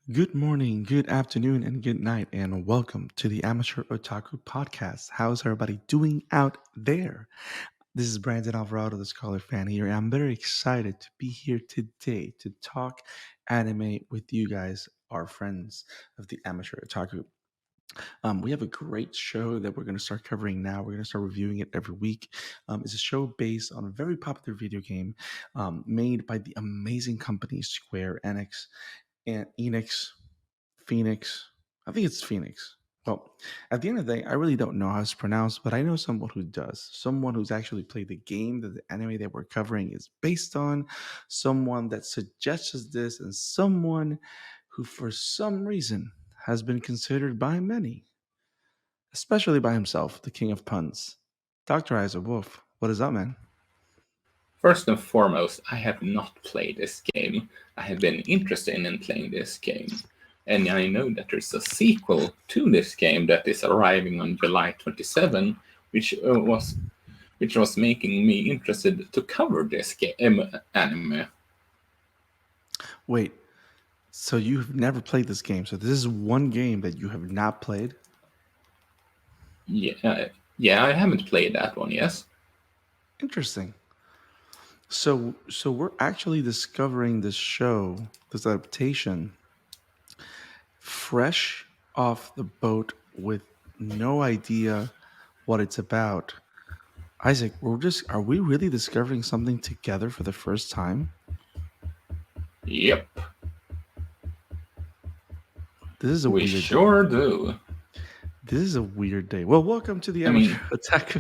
Good morning, good afternoon, and good night, and welcome to the Amateur Otaku Podcast. How's everybody doing out there? This is Brandon Alvarado, the Scholar fan here. I'm very excited to be here today to talk anime with you guys, our friends of the Amateur Otaku. We have a great show that we're going to start covering now. We're going to start reviewing it every week. It's a show based on a very popular video game made by the amazing company Square Enix and Enix Phoenix. I think it's Phoenix. Well, at the end of the day, I really don't know how it's pronounced, but I know someone who does. Someone who's actually played the game that the anime that we're covering is based on, someone that suggests this, and someone who, for some reason, has been considered by many, especially by himself, the king of puns. Dr. Isaac Wolf, what is up, man? First and foremost, I have not played this game. I have been interested in playing this game. And I know that there's a sequel to this game that is arriving on July 27, which was making me interested to cover this game anime. Wait, so you've never played this game? So this is one game that you have not played? Yeah, I haven't played that one, yes. Interesting. So we're actually discovering this show, this adaptation, fresh off the boat with no idea what it's about. Isaac, are we really discovering something together for the first time? Yep, This is a we weird day. sure do. This is a weird day. Well, welcome to the I Amateur mean, Attack.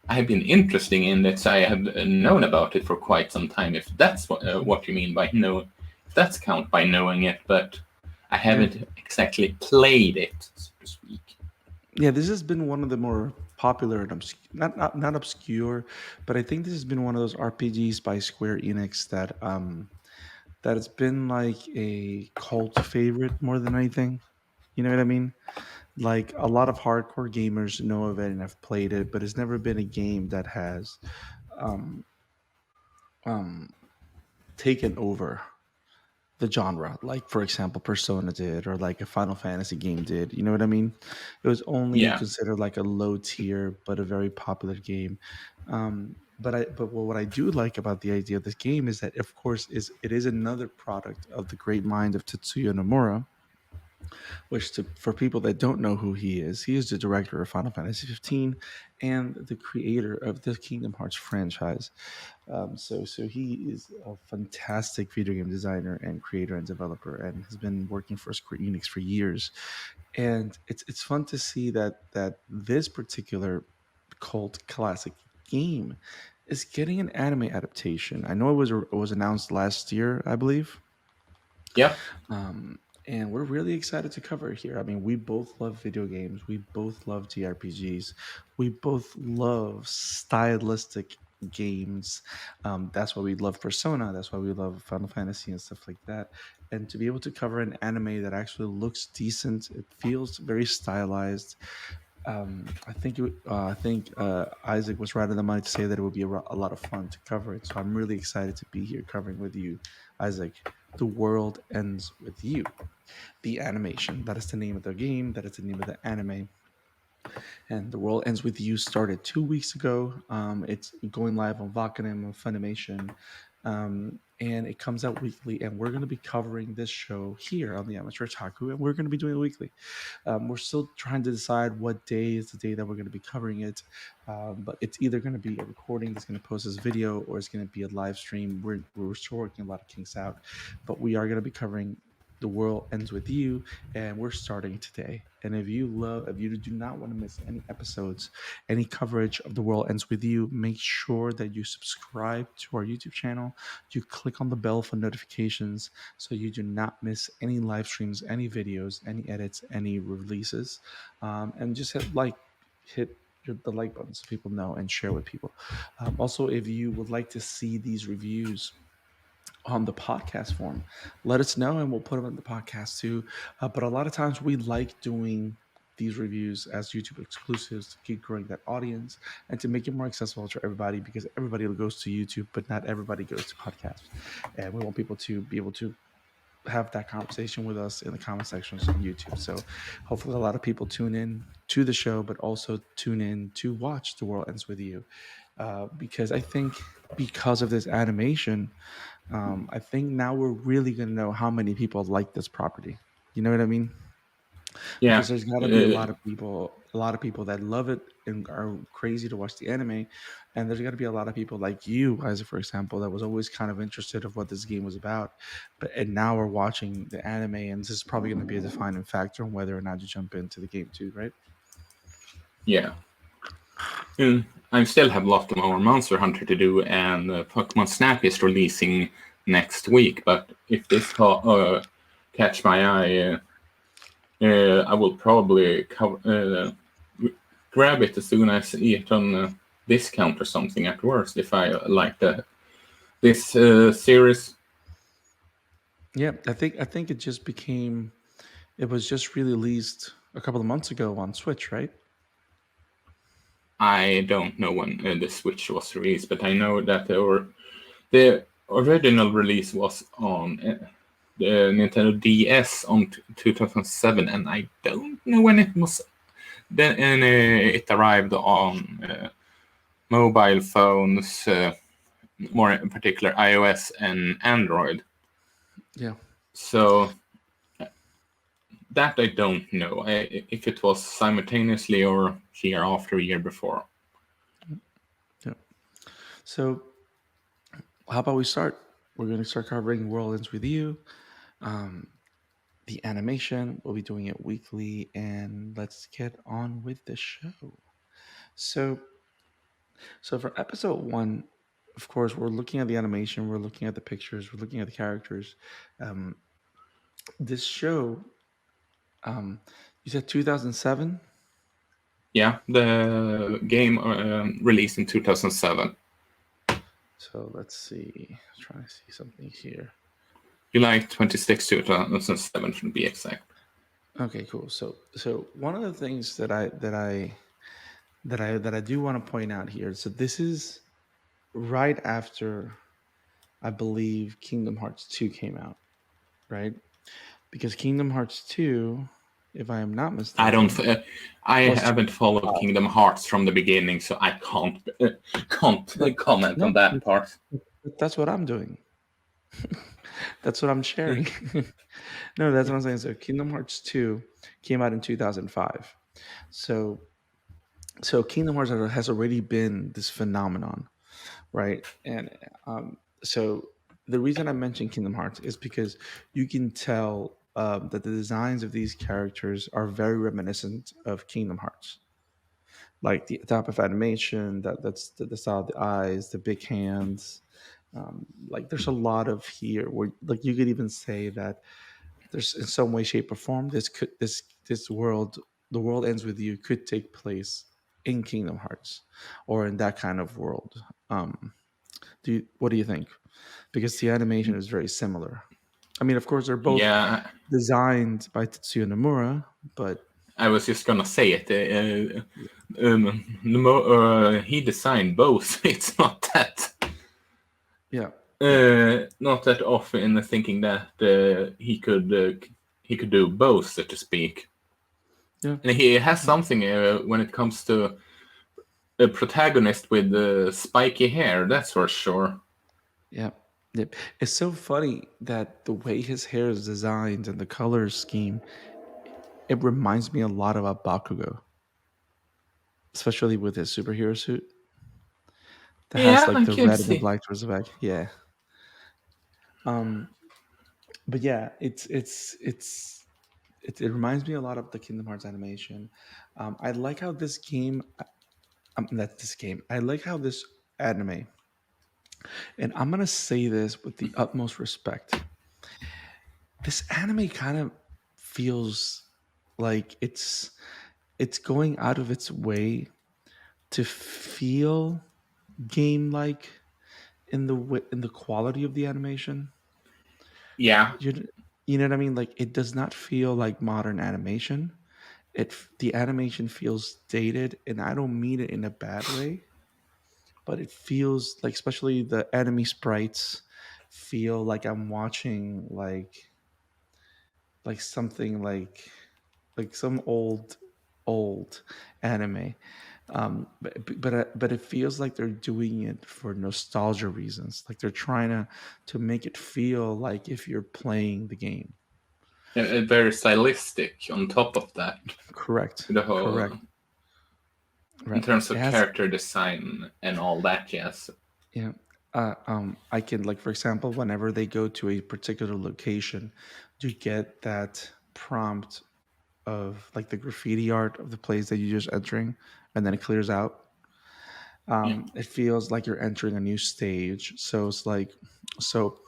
I've been interested in it. I have known about it for quite some time. If that's what you mean by know, if that's count by knowing it, but I Yeah. haven't exactly played it, so to speak. Yeah, this has been one of the more popular and not obscure, but I think this has been one of those RPGs by Square Enix that it's been like a cult favorite more than anything. You know what I mean? Like a lot of hardcore gamers know of it and have played it, but it's never been a game that has um, um, taken over the genre. Like, for example, Persona did, or like a Final Fantasy game did. You know what I mean? It was only Yeah, considered like a low tier, but a very popular game. But what I do like about the idea of this game is that, of course, is it is another product of the great mind of Tetsuya Nomura, which for people that don't know who he is the director of Final Fantasy 15 and the creator of the Kingdom Hearts franchise. So he is a fantastic video game designer and creator and developer, and has been working for Square Enix for years. And it's fun to see that this particular cult classic game is getting an anime adaptation. I know it was announced last year, I believe. yeah, Um, and we're really excited to cover it here. I mean, we both love video games. We both love JRPGs. We both love stylistic games. That's why we love Persona. That's why we love Final Fantasy and stuff like that. And to be able to cover an anime that actually looks decent, it feels very stylized. I think Isaac was right on the money to say that it would be a lot of fun to cover it. So I'm really excited to be here covering with you, Isaac. The world ends with you. The animation. That is the name of the game. That is the name of the anime. And The World Ends With You started 2 weeks ago. It's going live on Wakanim and Funimation. And it comes out weekly. And we're going to be covering this show here on the Amateur Taku. And we're going to be doing it weekly. We're still trying to decide what day is the day that we're going to be covering it. But it's either going to be a recording that's going to post as video, or it's going to be a live stream. We're still working a lot of kinks out. But we are going to be covering The World Ends With You, and we're starting today. And if you do not want to miss any episodes, any coverage of The World Ends With You, make sure that you subscribe to our YouTube channel. You click on the bell for notifications so you do not miss any live streams, any videos, any edits, any releases. And just hit the like button so people know, and share with people. Also, if you would like to see these reviews on the podcast form, let us know and we'll put them in the podcast too. But a lot of times we like doing these reviews as YouTube exclusives to keep growing that audience and to make it more accessible to everybody because everybody goes to YouTube, but not everybody goes to podcasts. And we want people to be able to have that conversation with us in the comment sections on YouTube. So hopefully a lot of people tune in to the show, but also tune in to watch The World Ends With You. Because I think because of this animation, I think now we're really going to know how many people like this property. You know what I mean? Yeah. Because there's got to be a lot of people that love it and are crazy to watch the anime, and there's got to be a lot of people like you, Isaac, for example, that was always kind of interested of what this game was about, but and now we're watching the anime, and this is probably going to be a defining factor on whether or not you jump into the game too, right? Yeah. I still have a lot more Monster Hunter to do, and Pokemon Snap is releasing next week. But if this catch my eye, I will probably grab it as soon as I see it on discount or something at worst. If I like this series, Yeah, I think it just became it was just released a couple of months ago on Switch, right? I don't know when the Switch was released, but I know that the original release was on the Nintendo DS on 2007, and I don't know when it was. Then it arrived on mobile phones, more in particular iOS and Android. Yeah. So that I don't know if it was simultaneously or year after year before. Yeah. So how about we start? We're going to start covering World Ends With You. Um, the animation. We'll be doing it weekly, and let's get on with the show. So, so for episode one, of course, we're looking at the animation, we're looking at the pictures, we're looking at the characters. Um, this show, you said 2007. Yeah, the game released in 2007. So let's see. Trying to see something here. July 26, 2007, to be exact. Okay, cool. So one of the things that I do want to point out here. So this is right after I believe Kingdom Hearts 2 came out, right? Because Kingdom Hearts 2, if I am not I don't. mistaken, I was haven't followed 2005. Kingdom Hearts from the beginning, so I can't No, comment on no, that part. that's what I'm doing. That's what I'm sharing. No, that's what I'm saying. So Kingdom Hearts 2 came out in 2005. So Kingdom Hearts has already been this phenomenon, right? And so the reason I mentioned Kingdom Hearts is because you can tell that the designs of these characters are very reminiscent of Kingdom Hearts, like the type of animation that's the style of the eyes, the big hands. Like there's a lot of here where like you could even say that there's in some way, shape, or form this world, the world ends with you, could take place in Kingdom Hearts or in that kind of world. What do you think? Because the animation is very similar. I mean, of course, they're both Yeah, designed by Tetsuya Nomura, but I was just gonna say it. He designed both. It's yeah, yeah, not that off in the thinking that he could do both, so to speak. yeah, And he has something when it comes to a protagonist with spiky hair. That's for sure. yeah. Yep. It's so funny that the way his hair is designed and the color scheme, it reminds me a lot about Bakugo, especially with his superhero suit that has Yeah, like I the can red and the see. black towards the back. Yeah. Um, but yeah, it reminds me a lot of the Kingdom Hearts animation. I like how this game, not this game. I like how this anime, and I'm gonna say this with the utmost respect. This anime kind of feels like it's going out of its way to feel game like in in the quality of the animation. Yeah, You you know what I mean? Like it does not feel like modern animation, the animation feels dated, and I don't mean it in a bad way, but it feels like, especially the enemy sprites feel like I'm watching like something like some old anime. But it feels like they're doing it for nostalgia reasons, like they're trying to make it feel like if you're playing the game. Very stylistic on top of that. Correct, The whole correct. in Right. terms It of has, character design and all that. Yes. yeah. I can, like, for example, whenever they go to a particular location, you get that prompt of like the graffiti art of the place that you're just entering, and then it clears out. Yeah. It feels like you're entering a new stage. So it's like, so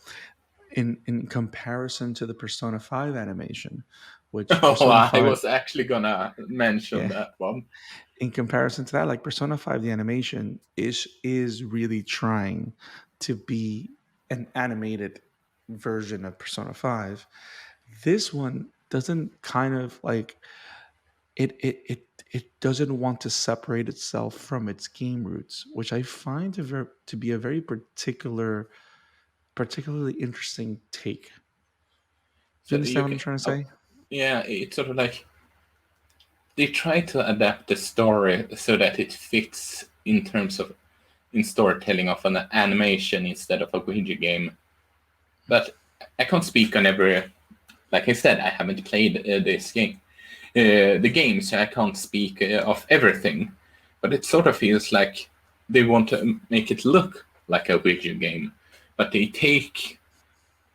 in comparison to the Persona 5 animation, which Oh, Persona I 5, was actually gonna mention yeah, that one. in comparison to that, like Persona 5, the animation is really trying to be an animated version of Persona 5. This one doesn't, kind of like, it doesn't want to separate itself from its game roots, which I find to be a very particularly interesting take. Do you So you understand what I'm can, trying to oh, say? yeah, it's sort of like they try to adapt the story so that it fits in terms of in storytelling of an animation instead of a video game. But I can't speak on every. Like I said, I haven't played this game, the game, so I can't speak of everything. But it sort of feels like they want to make it look like a video game, but they take,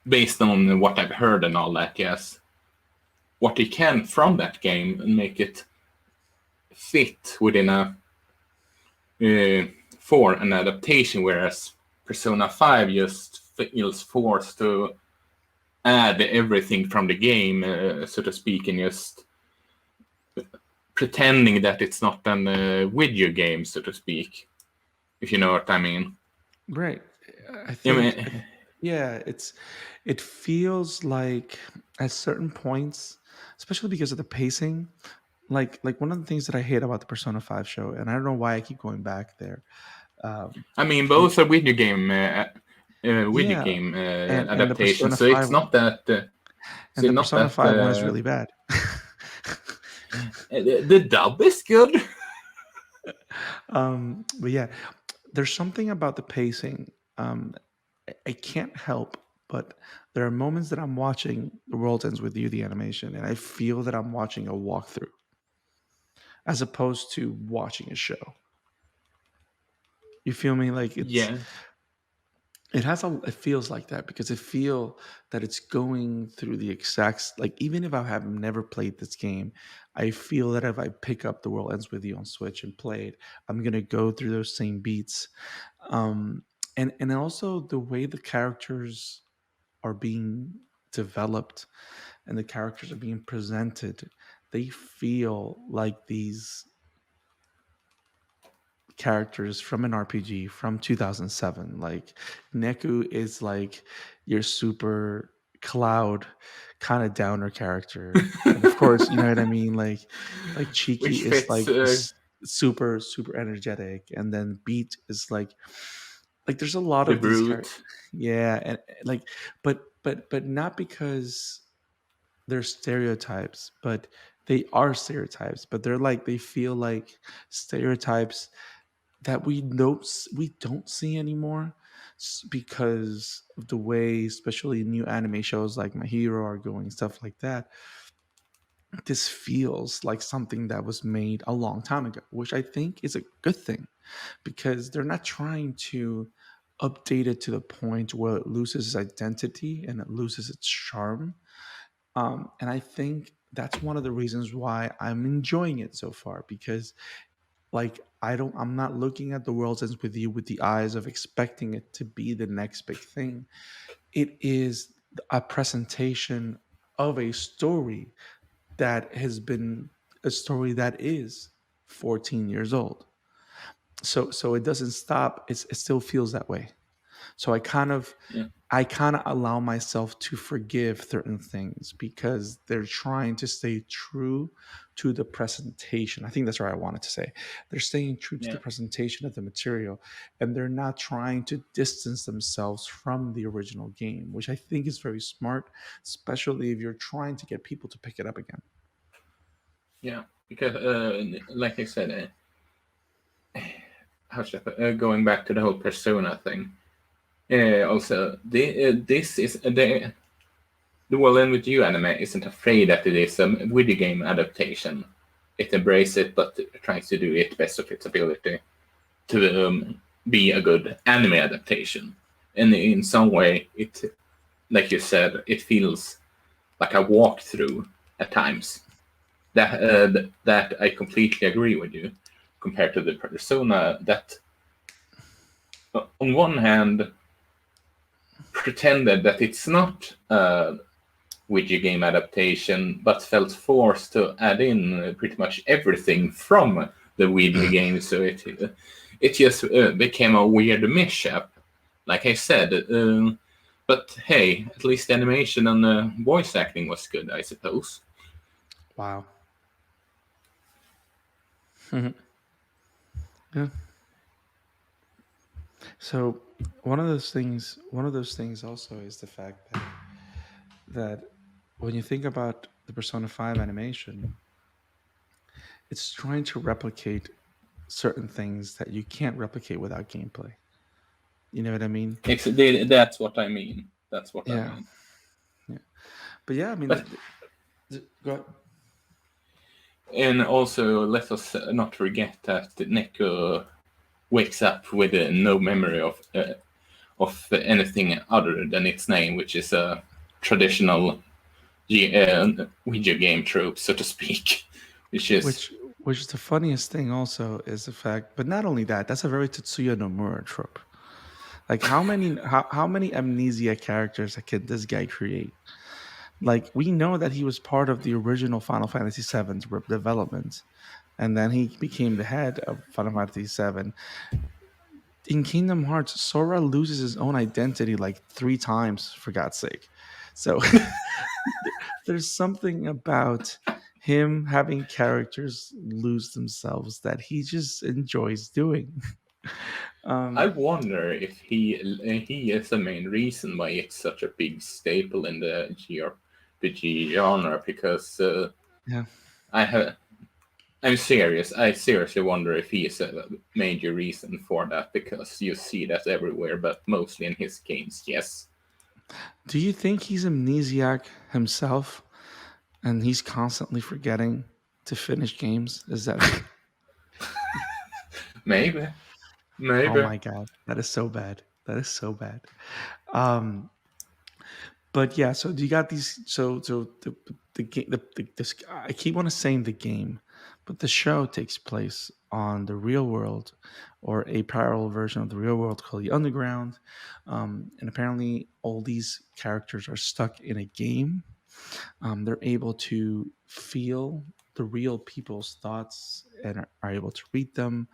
based on what I've heard and all that, yes, what they can from that game and make it fit within a uh, for an adaptation, whereas Persona 5 just feels forced to add everything from the game, so to speak, and just pretending that it's not a video game, so to speak, if you know what I mean. Right. I I think, mean, yeah, it feels like at certain points, especially because of the pacing, like one of the things that I hate about the Persona 5 show, and I don't know why I keep going back there. Um, I mean, it, both are video yeah, game and the adaptations, Persona so 5 it's not that. and So the not Persona that 5 one is really bad. the dub is good. But yeah, there's something about the pacing. I can't help, but there are moments that I'm watching The World Ends with You, the animation, and I feel that I'm watching a walkthrough as opposed to watching a show. You feel me? Like Yeah. it feels like that because I feel that it's going through the exact, like, even if I have never played this game, I feel that if I pick up The World Ends with You on Switch and play it, I'm gonna go through those same beats. Um, and also the way the characters are being developed and the characters are being presented, they feel like these characters from an RPG from 2007. Like Neku is like your super cloud kind of downer character, and of course, you know what I mean. Like Which Chiki is fits like this super energetic, and then Beat is like there's a lot the of these characters. brute. Yeah, and like, but not because they're stereotypes, but they are stereotypes, but they're like, they feel like stereotypes that we don't see anymore, because of the way, especially new anime shows like My Hero are going, stuff like that. This feels like something that was made a long time ago, which I think is a good thing, because they're not trying to update it to the point where it loses its identity and it loses its charm. And I think that's one of the reasons why I'm enjoying it so far, because like I'm not looking at The World's Ends with You with the eyes of expecting it to be the next big thing. It is a presentation of a story that has been a story that is 14 years old. So it doesn't stop. It still feels that way. So Yeah. I kind of allow myself to forgive certain things because they're trying to stay true to the presentation. I think that's what I wanted to say. They're staying true to the Yeah. presentation of the material, and they're not trying to distance themselves from the original game, which I think is very smart, especially if you're trying to get people to pick it up again. Yeah. Because, like I said, how should I put, going back to the whole Persona thing. Also, this is the Well End With You anime isn't afraid that it is a video game adaptation. It embraces it, but tries to do it best of its ability to be a good anime adaptation. And in some way, it, like you said, it feels like a walkthrough at times. That I completely agree with you. Compared to the Persona, that on one hand pretended that it's not a video game adaptation, but felt forced to add in pretty much everything from the video game, so it just became a weird mishap. Like I said, but hey, at least the animation and voice acting was good, I suppose. Wow. Mhm. Yeah. So one of those things also is the fact that when you think about the Persona 5 animation, it's trying to replicate certain things that you can't replicate without gameplay. You know what I mean? That's what I mean. That's what I Yeah. mean. Yeah. But yeah, I mean, But go, and also let us not forget that Neko wakes up with no memory of anything other than its name, which is a traditional video game trope, so to speak. Which is, which is the funniest thing also is the fact, but not only that, that's a very Tetsuya Nomura trope. Like how many amnesia characters can this guy create? Like we know that he was part of the original Final Fantasy VII's development, and then he became the head of Final Fantasy VII. In Kingdom Hearts, Sora loses his own identity like 3 times, for God's sake. So there's something about him having characters lose themselves that he just enjoys doing. I um, wonder if he is the main reason why it's such a big staple in the JRPG genre. Because yeah. I have, I'm serious. I seriously wonder if he is a major reason for that. Because you see that everywhere, but mostly in his games. Yes, Do you think he's amnesiac himself and he's constantly forgetting to finish games? Is that maybe, oh maybe. my god, that is so bad. That is so bad. Um, but yeah, so you got these. So the game. This, I keep on saying the game, but the show takes place on the real world, or a parallel version of the real world called the Underground. And apparently, all these characters are stuck in a game. They're able to feel the real people's thoughts and are able to read them.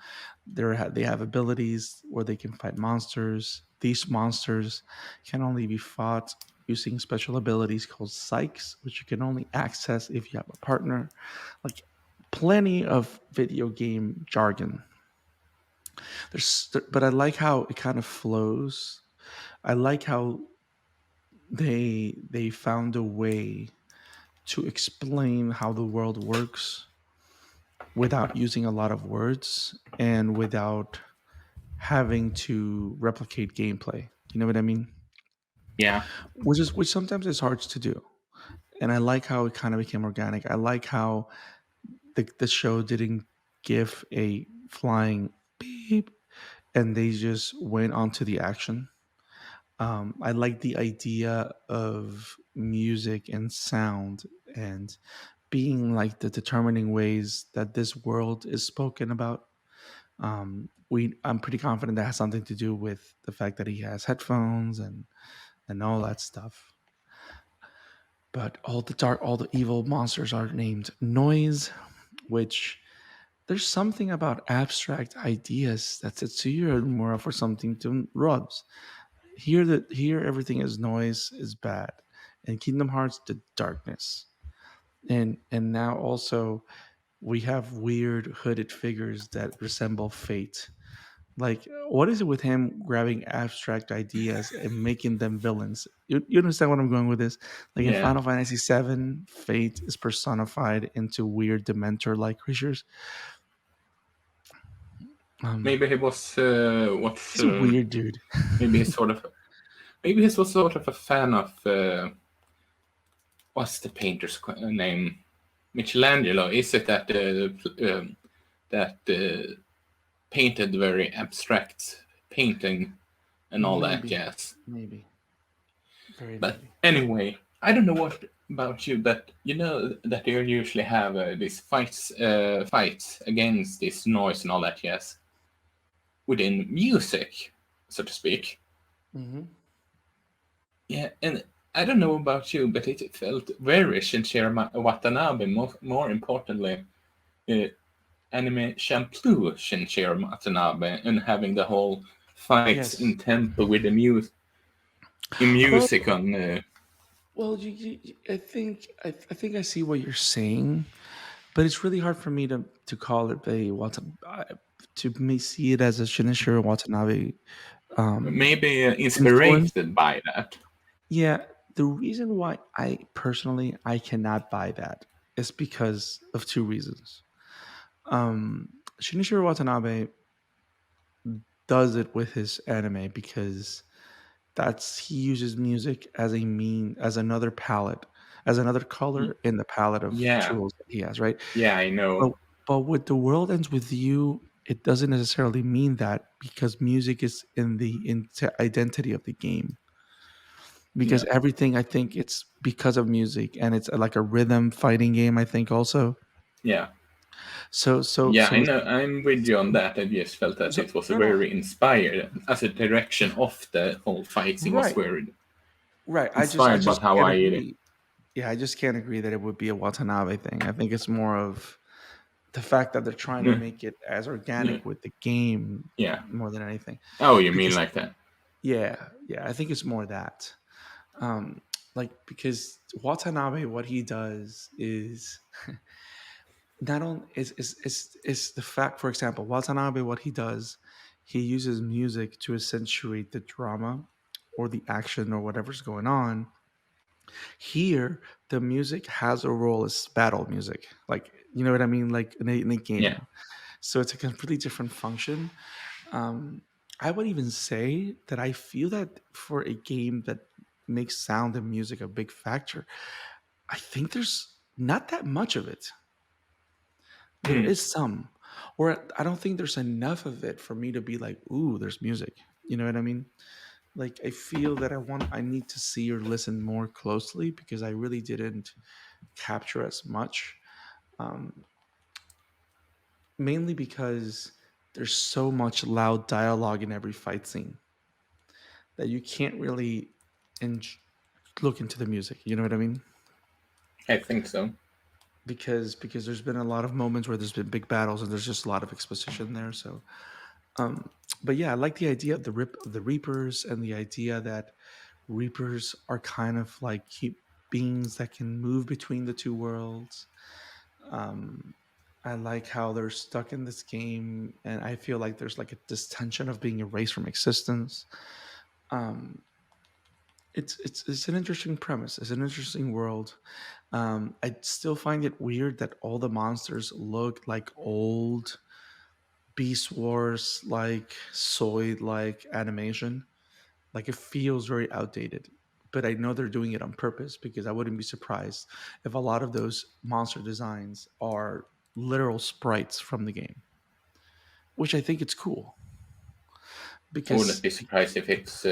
They have abilities where they can fight monsters. These monsters can only be fought using special abilities called psychs, which you can only access if you have a partner. Like plenty of video game jargon. But I like how it kind of flows. I like how they found a way to explain how the world works without using a lot of words and without having to replicate gameplay. You know what I mean? Yeah, Which sometimes is hard to do. And I like how it kind of became organic. I like how the show didn't give a flying beep and they just went on to the action. I like the idea of music and sound and being like the determining ways that this world is spoken about. I'm pretty confident that has something to do with the fact that he has headphones and all that stuff. But all the evil monsters are named Noise, which there's something about abstract ideas that Tetsuya more for something to rubs. here everything is noise is bad, and Kingdom Hearts the darkness, and now also we have weird hooded figures that resemble fate. Like, what is it with him grabbing abstract ideas and making them villains? You understand what I'm going with this? Like in Yeah. Final Fantasy VII, Fate is personified into weird Dementor-like creatures. Um, Maybe he was what's he's a weird dude. maybe he's sort of maybe he was sort of a fan of what's the painter's name? Michelangelo. Is it that that painted very abstract painting and all that Maybe, jazz? maybe, very But maybe. anyway, I don't know what about you, but you know that they usually have these fights against this noise and all that jazz within music, so to speak. Hmm. Yeah, and I don't know about you, but it felt very Shinichiro Watanabe. More importantly, uh, anime shampoo Shinichiro Watanabe, and having the whole fights Yes. in tempo with the Well, music on. I think I see what you're saying, but it's really hard for me to call it a to me see it as a Shinichiro Watanabe um, Maybe influence. inspired by that. Yeah, the reason why I cannot buy that is because of two reasons. Shinichiro Watanabe does it with his anime because that's he uses music as a mean as another palette, as another Y- color in the palette of Yeah, tools that he has, right? yeah, I But know. but with the world ends with you, it doesn't necessarily mean that because music is in the identity of the game. Because Yeah, everything I think it's because of music and it's like a rhythm fighting game. I think also. yeah, So so yeah. I so know. I'm with you on that. I just felt that so it was no no very inspired as a direction of the whole fighting was right very right. I inspired by just how can't I. agree. Yeah, I just can't agree that it would be a Watanabe thing. I think it's more of the fact that they're trying to make it as Yeah, organic with the game yeah. more than anything. Oh, you mean Because like that? yeah, I think it's more that. Um, like because Watanabe, what he does is not only is the fact, for example, Watanabe, what he does, he uses music to accentuate the drama or the action or whatever's going on. Here, the music has a role as battle music, like you know what I mean, like in a Yeah. game. So it's a completely different function. Um, I would even say that I feel that for a game that makes sound and music a big factor, I think there's not that much of it. There Hmm. is some, or I don't think there's enough of it for me to be like, "Ooh, there's music." You know what I mean? Like I feel that I need to see or listen more closely because I really didn't capture as much. Um, Mainly because there's so much loud dialogue in every fight scene that you can't really en- look into the music. You know what I mean? I think so. Because there's been a lot of moments where there's been big battles and there's just a lot of exposition there. So, um, but yeah, I like the idea of the Reapers and the idea that Reapers are kind of like keep beings that can move between the two worlds. Um, I like how they're stuck in this game, and I feel like there's like this tension of being erased from existence. Um, it's an interesting premise. It's an interesting world. I still find it weird that all the monsters look like old Beast Wars, like soy, like animation. Like it feels very outdated. But I know they're doing it on purpose because I wouldn't be surprised if a lot of those monster designs are literal sprites from the game, which I think it's cool I wouldn't because be surprised if it's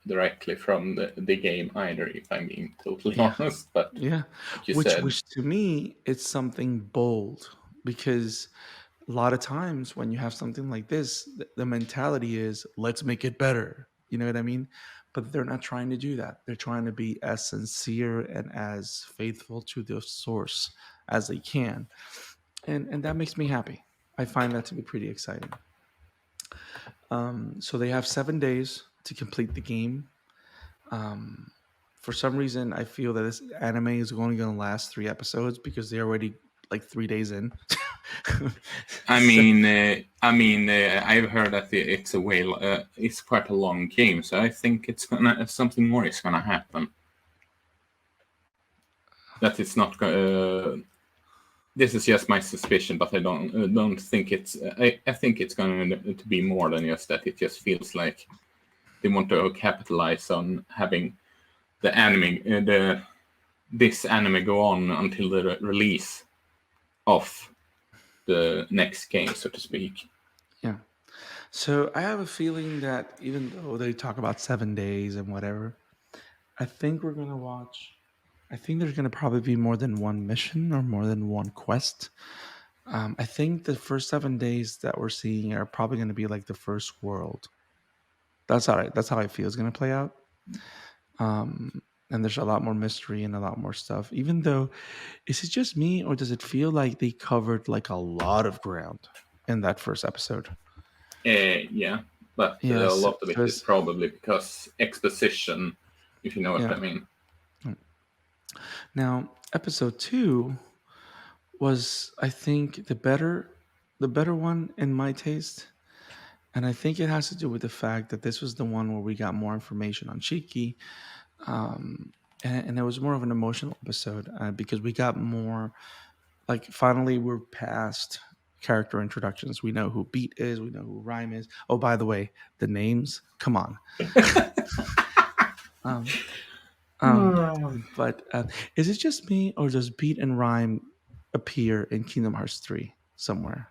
directly from the game either, if I'm being totally yeah, honest. But yeah, like you said, which to me it's something bold because a lot of times when you have something like this, the mentality is let's make it better. You know what I mean? But they're not trying to do that. They're trying to be as sincere and as faithful to the source as they can, and that makes me happy. I find that to be pretty exciting. So they have 7 days. to complete the game. Um, for some reason, I feel that this anime is only going to last 3 episodes because they're already like 3 days in. So I've heard that it's a whale. It's quite a long game, so I think it's gonna something more is gonna happen. That it's not. This is just my suspicion, but I don't think it's. I think it's going to be more than just that. It just feels like they want to capitalize on having the anime, this anime go on until the release of the next game, so to speak. yeah. So I have a feeling that even though they talk about 7 days and whatever, I think we're gonna watch. I think there's gonna probably be more than one mission or more than one quest. I think the first 7 days that we're seeing are probably gonna be like the first world. That's how I feel is gonna play out. Um, and there's a lot more mystery and a lot more stuff. Even though, is it just me or does it feel like they covered like a lot of ground in that first episode? Yeah, but a Yes, lot of it is because probably because exposition, if you know what yeah. I mean. Now, episode 2 was, I think, the better one in my taste. And I think it has to do with the fact that this was the one where we got more information on Shiki, and it was more of an emotional episode because we got more. Like, finally, we're past character introductions. We know who Beat is. We know who Rhyme is. Oh, by the way, the names. Come on. Um, um, but is it just me, or does Beat and Rhyme appear in Kingdom Hearts 3 somewhere?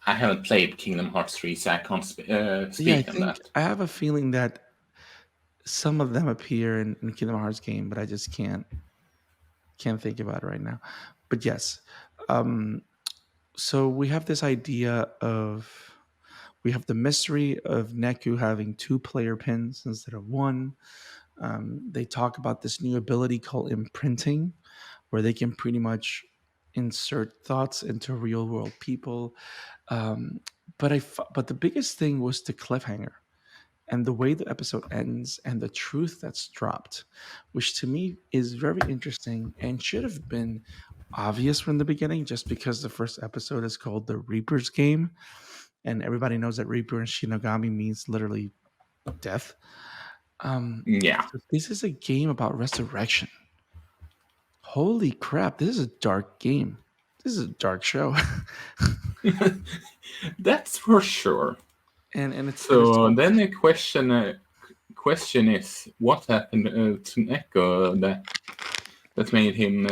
I haven't played Kingdom Hearts 3, so I can't Yeah, I speak on think that. I have a feeling that some of them appear in Kingdom Hearts game, but I just can't think about it right now. But yes, um, so we have this idea of we have the mystery of Neku having two player pins instead of one. They talk about this new ability called imprinting, where they can pretty much insert thoughts into real world people. Um, but the biggest thing was the cliffhanger and the way the episode ends and the truth that's dropped, which to me is very interesting and should have been obvious from the beginning, just because the first episode is called the Reaper's Game, and everybody knows that Reaper in Shinigami means literally death. Yeah. So this is a game about resurrection. Holy crap! This is a dark game. This is a dark show, That's for sure. and it's So all then the question is, what happened to Neko that made him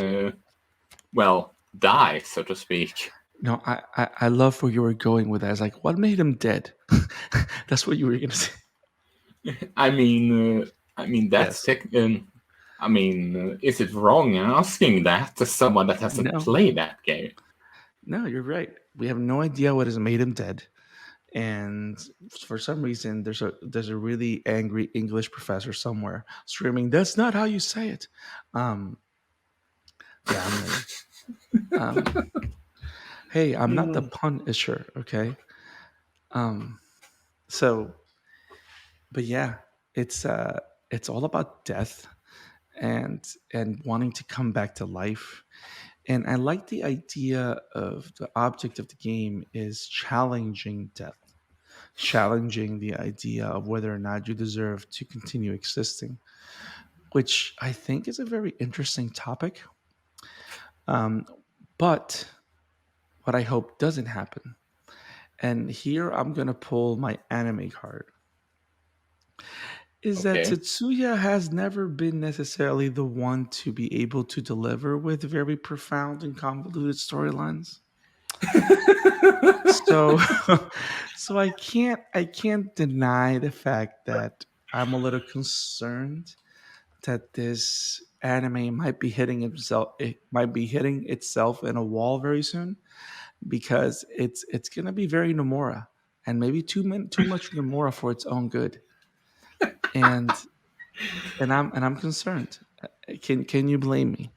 die, so to speak? no. I love where you were going with that. It's like, what made him dead? That's what you were gonna say. I mean, that's Yes. tech. Is it wrong asking that to someone that hasn't No. played that game? No, you're right. We have no idea what has made him dead. And for some reason, there's a really angry English professor somewhere screaming, "That's not how you say it." Um, yeah, I'm lame. Um, hey, I'm not the punisher, okay? Um, so, but yeah, it's uh, it's all about death and wanting to come back to life. And I like the idea of the object of the game is challenging death, challenging the idea of whether or not you deserve to continue existing, which I think is a very interesting topic. Um, but what I hope doesn't happen, and here I'm going to pull my anime card, is that Okay. Tetsuya has never been necessarily the one to be able to deliver with very profound and convoluted storylines. So so I can't deny the fact that I'm a little concerned that this anime might be hitting itself in a wall very soon, because it's gonna be very Nomura, and maybe too much Nomura for its own good. And I'm concerned. Can you blame me?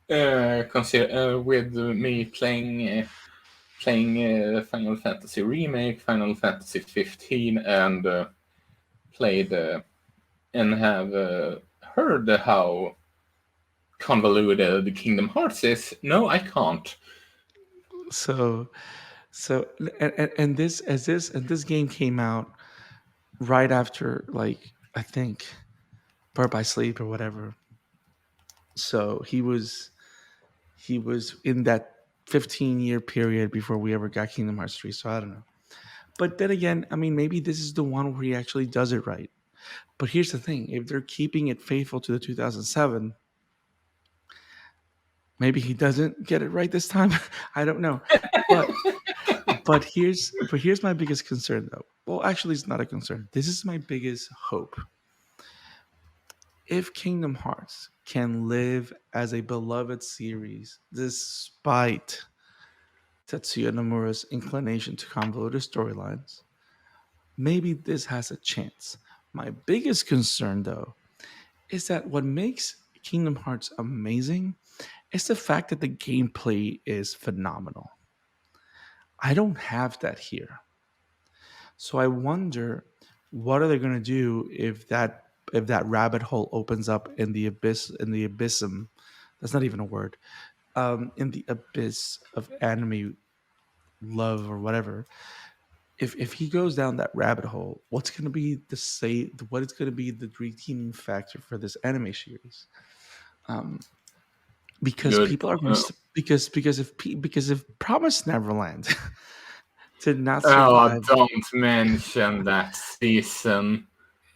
Consider with me playing Final Fantasy Remake, Final Fantasy 15, and played and have heard how convoluted the Kingdom Hearts is. No, I can't. So so and this game came out right after, like, I think Birth by Sleep or whatever. So he was in that 15-year period before we ever got Kingdom Hearts 3. So I don't know. But then again, I mean, maybe this is the one where he actually does it right. But here's the thing: if they're keeping it faithful to the 2007, maybe he doesn't get it right this time. I don't know. But here's my biggest concern, though. Well, actually, it's not a concern. This is my biggest hope. If Kingdom Hearts can live as a beloved series despite Tetsuya Nomura's inclination to convoluted storylines, maybe this has a chance. My biggest concern, though, is that what makes Kingdom Hearts amazing is the fact that the gameplay is phenomenal. I don't have that here. So I wonder, what are they going to do if that rabbit hole opens up in the abyssum. That's not even a word. In the abyss of anime love or whatever. If he goes down that rabbit hole, what's going to be what is going to be the redeeming factor for this anime series? Um, because Good. people are going to because if Promise Neverland did not Oh, survive, don't mention that season.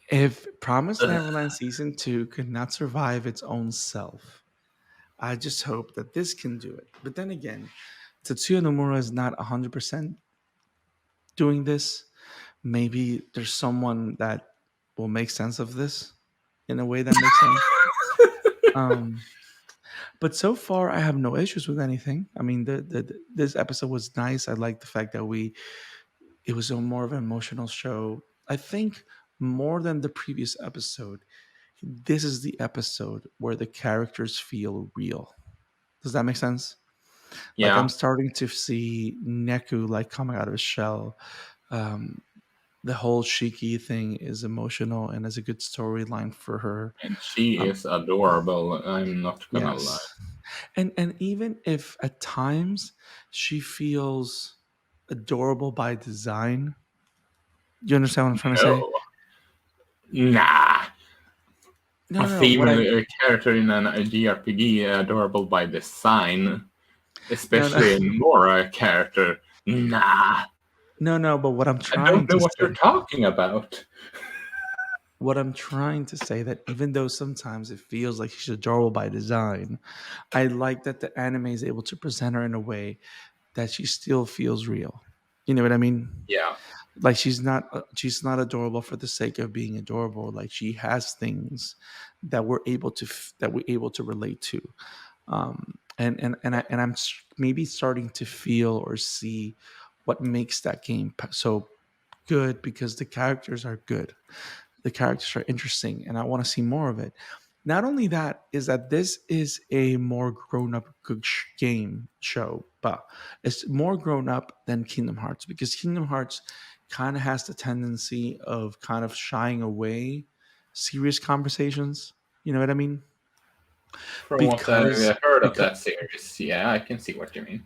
if Promise Ugh. Neverland season 2 could not survive its own self, I just hope that this can do it. But then again, Tetsuya Nomura is not 100% doing this. Maybe there's someone that will make sense of this in a way that makes sense. Um, but so far, I have no issues with anything. I mean, this episode was nice. I like the fact that it was a more of an emotional show. I think more than the previous episode, this is the episode where the characters feel real. Does that make sense? Like, I'm Yeah, starting to see Neku like coming out of his shell. Um, the whole Shiki thing is emotional and is a good storyline for her. and she Um, is adorable. I'm not gonna lie. yes, and even if at times she feels adorable by design, you understand what I'm trying to say? No, nah. No, A no, no. What I female character in an JRPG adorable by design, no, no, especially a Nora character. Nah, no, no. But what I'm I trying don't know to what you're say, talking about. that even though sometimes it feels like she's adorable by design, I like that the anime is able to present her in a way that she still feels real. You know what I mean? Yeah, Like, she's not adorable for the sake of being adorable. Like, she has things that we're able to relate to. And I'm maybe starting to feel or see what makes that game so good, because the characters are good, the characters are interesting, and I want to see more of it. Not only that, is that this is a more grown-up game show, but it's more grown up than Kingdom Hearts, because Kingdom Hearts kind of has the tendency of kind of shying away serious conversations. You know what I mean? from what Because I've heard of because that series, yeah, I can see what you mean.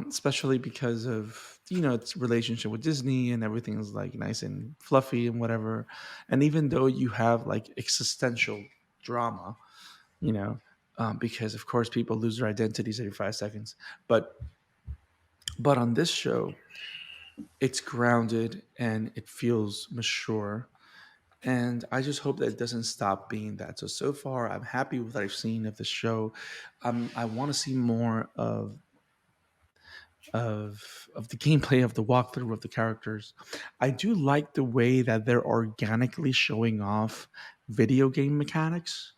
especially because of its relationship with Disney, and everything is like nice and fluffy and whatever. And even though you have like existential drama, you know, because of course people lose their identities every 5 seconds, but on this show, it's grounded and it feels mature. And I just hope that it doesn't stop being that. So far, I'm happy with what I've seen of the show. I want to see more of the gameplay, of the walkthrough, of the characters. I do like the way that they're organically showing off video game mechanics,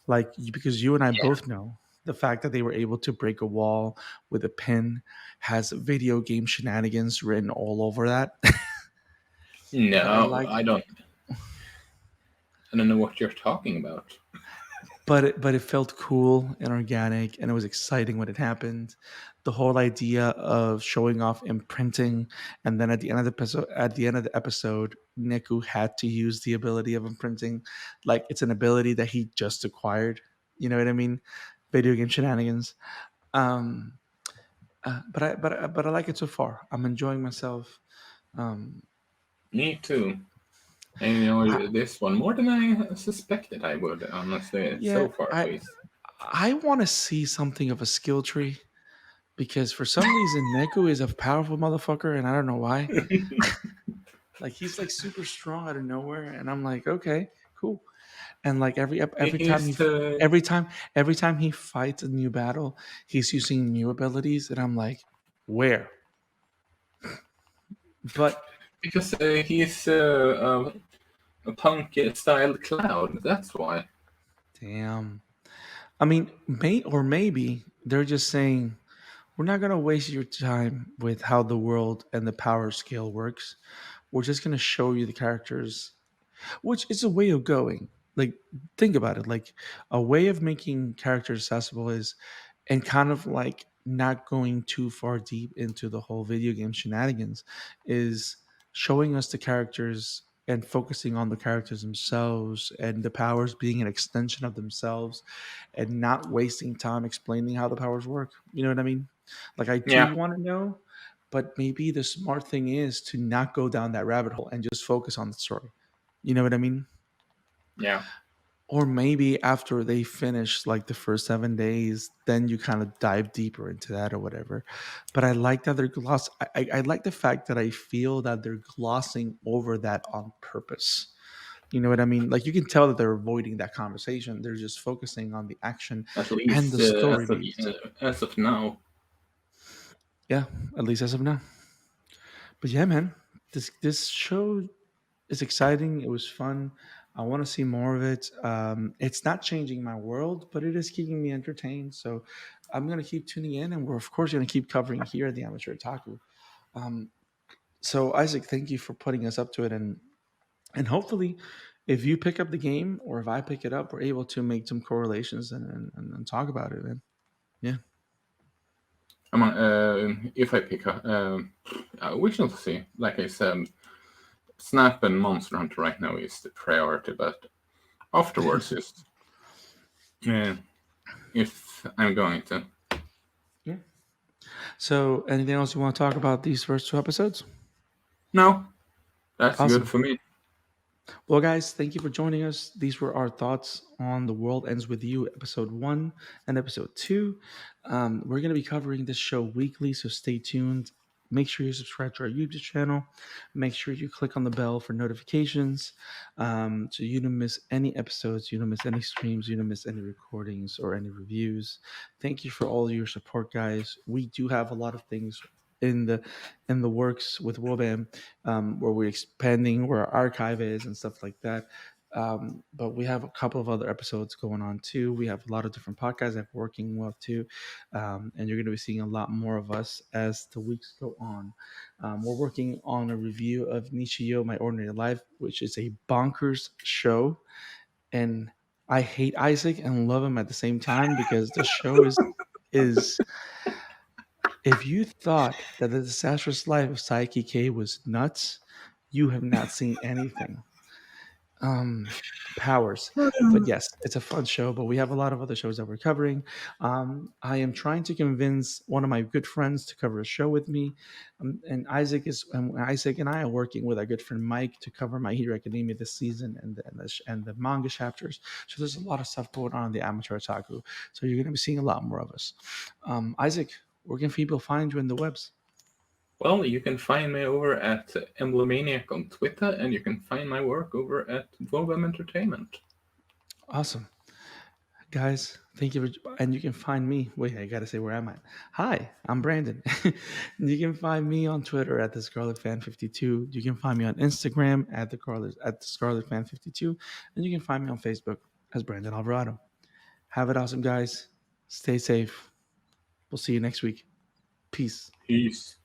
like, because you and I Yeah. both know the fact that they were able to break a wall with a pin has video game shenanigans written all over that. But I No, like I don't. I don't know what you're talking about. but it felt cool and organic, and it was exciting when it happened. The whole idea of showing off imprinting, and then at the end of the episode, Neku had to use the ability of imprinting, like it's an ability that he just acquired. You know what I mean? Video game shenanigans. Um, but I like it so far. I'm enjoying myself. Um, Me too. And you I, know, this one more than I suspected I would, honestly, yeah, so far at I least. I want to see something of a skill tree because for some reason Neku is a powerful motherfucker, and I don't know why. Like he's like super strong out of nowhere, and I'm like, okay, cool. And like every time He's the every time he fights a new battle, he's using new abilities, and I'm like, where? But because he's a punk styled cloud. That's why. damn, I mean, maybe they're just saying we're not gonna waste your time with how the world and the power scale works. We're just gonna show you the characters, which is a way of going. Like, think about it. Like, a way of making characters accessible is, and kind of like not going too far deep into the whole video game shenanigans, is showing us the characters and focusing on the characters themselves and the powers being an extension of themselves and not wasting time explaining how the powers work. You know what I mean? Like, I do Yeah, want to know, but maybe the smart thing is to not go down that rabbit hole and just focus on the story. You know what I mean? yeah, Or maybe after they finish like the first 7 days, then you kind of dive deeper into that or whatever. But I like that they're I like the fact that I feel that they're glossing over that on purpose. You know what I mean? Like you can tell that they're avoiding that conversation. They're just focusing on the action at and the least story beats. as of now. Yeah, at least as of now. But yeah, man, this show is exciting. It was fun. I want to see more of it. It's not changing my world, but it is keeping me entertained. So I'm going to keep tuning in, and we're of course going to keep covering here at the Amateur Otaku. Um, so Isaac, thank you for putting us up to it, and hopefully, if you pick up the game or if I pick it up, we're able to make some correlations and talk about it. Man, yeah, If I pick up, we shall see. Like I said, Snap and Monster Hunter right now is the priority, but afterwards is if I'm going to. yeah. So anything else you want to talk about these first two episodes? No, that's good Awesome. for me. Well, guys, thank you for joining us. These were our thoughts on The World Ends With You, episode 1 and episode 2. We're going to be covering this show weekly, so stay tuned. Make sure you subscribe to our YouTube channel. Make sure you click on the bell for notifications so you don't miss any episodes, you don't miss any streams, you don't miss any recordings or any reviews. Thank you for all your support, guys. We do have a lot of things in the works with Wobam, where we're expanding where our archive is and stuff like that. But we have a couple of other episodes going on too. We have a lot of different podcasts that we're working with too, and you're going to be seeing a lot more of us as the weeks go on. We're working on a review of Nichio, My Ordinary Life, which is a bonkers show, and I hate Isaac and love him at the same time because the show is if you thought that the disastrous life of Saiki K was nuts, you have not seen anything. Um, Powers. But yes, it's a fun show, but we have a lot of other shows that we're covering. I am trying to convince one of my good friends to cover a show with me. And Isaac and I are working with our good friend Mike to cover My Hero Academia this season and the manga chapters. So there's a lot of stuff going on in the Amateur Otaku. So you're going to be seeing a lot more of us. Isaac, where can people find you in the webs? Well, you can find me over at Emblemaniac on Twitter, and you can find my work over at Vobam Entertainment. Awesome. Guys, thank you and you can find me. Wait, I gotta say where I'm at. Hi, I'm Brandon. You can find me on Twitter at the Scarlet Fan 52. You can find me on Instagram at the Scarlet Fan 52, and you can find me on Facebook as Brandon Alvarado. Have it awesome, guys. Stay safe. We'll see you next week. Peace. Peace.